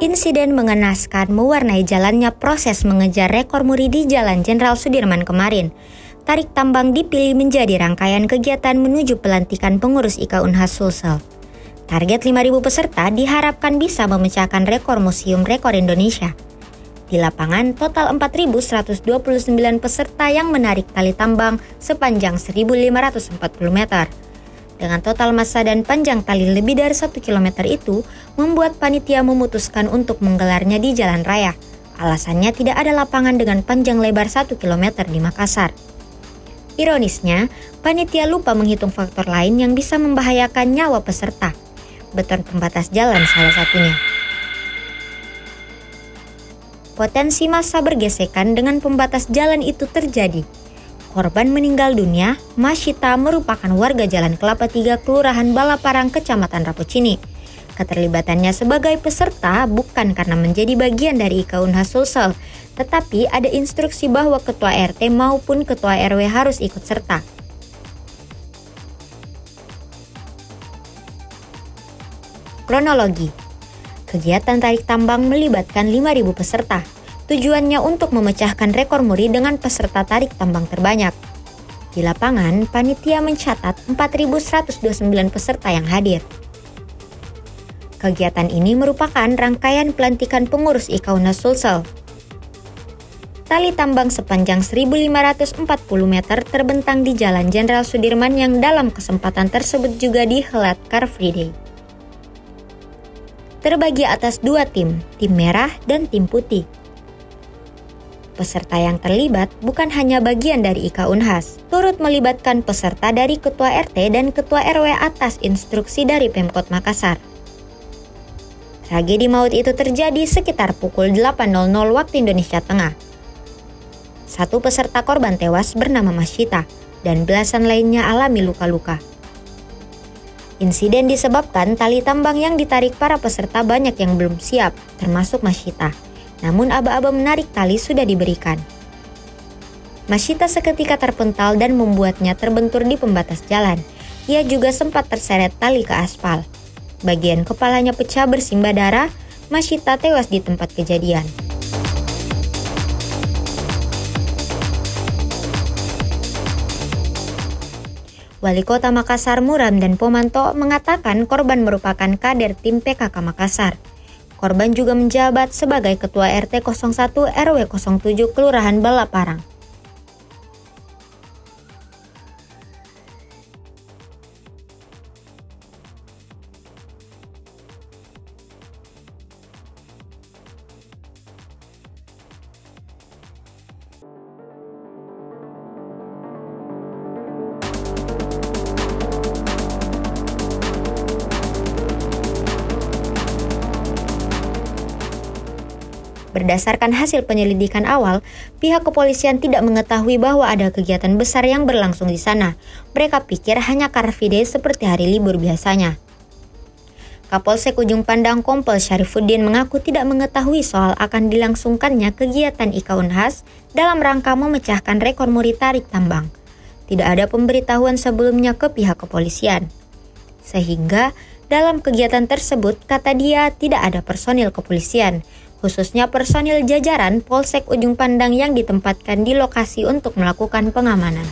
Insiden mengenaskan mewarnai jalannya proses mengejar rekor muri di Jalan Jenderal Sudirman kemarin. Tarik tambang dipilih menjadi rangkaian kegiatan menuju pelantikan pengurus IKA Unhas Sulsel. Target 5.000 peserta diharapkan bisa memecahkan rekor Museum Rekor Indonesia. Di lapangan, total 4.129 peserta yang menarik tali tambang sepanjang 1.540 meter. Dengan total massa dan panjang tali lebih dari 1 km itu, membuat panitia memutuskan untuk menggelarnya di jalan raya. Alasannya tidak ada lapangan dengan panjang lebar 1 km di Makassar. Ironisnya, panitia lupa menghitung faktor lain yang bisa membahayakan nyawa peserta. Beton pembatas jalan salah satunya. Potensi massa bergesekan dengan pembatas jalan itu terjadi. Korban meninggal dunia, Masyita merupakan warga Jalan Kelapa 3 Kelurahan Balaparang, Kecamatan Rapocini. Keterlibatannya sebagai peserta bukan karena menjadi bagian dari IKA Unhas Sulsel, tetapi ada instruksi bahwa ketua RT maupun ketua RW harus ikut serta. Kronologi. Kegiatan tarik tambang melibatkan 5.000 peserta. Tujuannya untuk memecahkan rekor muri dengan peserta tarik tambang terbanyak. Di lapangan, panitia mencatat 4.129 peserta yang hadir. Kegiatan ini merupakan rangkaian pelantikan pengurus IKA Unhas Sulsel. Tali tambang sepanjang 1.540 meter terbentang di Jalan Jenderal Sudirman yang dalam kesempatan tersebut juga dihelat Car Free Day. Terbagi atas 2 tim merah dan tim putih. Peserta yang terlibat bukan hanya bagian dari IKA Unhas, turut melibatkan peserta dari Ketua RT dan Ketua RW atas instruksi dari Pemkot Makassar. Tragedi maut itu terjadi sekitar pukul 8.00 waktu Indonesia Tengah. 1 peserta korban tewas bernama Masyita dan belasan lainnya alami luka-luka. Insiden disebabkan tali tambang yang ditarik para peserta banyak yang belum siap, termasuk Masyita. Namun aba-aba menarik tali sudah diberikan. Masyita seketika terpental dan membuatnya terbentur di pembatas jalan. Ia juga sempat terseret tali ke aspal. Bagian kepalanya pecah bersimbah darah, Masyita tewas di tempat kejadian. Wali Kota Makassar Muram dan Pomanto mengatakan korban merupakan kader tim PKK Makassar. Korban juga menjabat sebagai Ketua RT 01 RW 07 Kelurahan Balaparang. Berdasarkan hasil penyelidikan awal, pihak kepolisian tidak mengetahui bahwa ada kegiatan besar yang berlangsung di sana. Mereka pikir hanya Car Free Day seperti hari libur biasanya. Kapolsek Ujung Pandang Kompol Syarifuddin mengaku tidak mengetahui soal akan dilangsungkannya kegiatan IKA Unhas dalam rangka memecahkan rekor muri tarik tambang. Tidak ada pemberitahuan sebelumnya ke pihak kepolisian. Sehingga dalam kegiatan tersebut, kata dia, tidak ada personil kepolisian, khususnya personil jajaran Polsek Ujung Pandang yang ditempatkan di lokasi untuk melakukan pengamanan.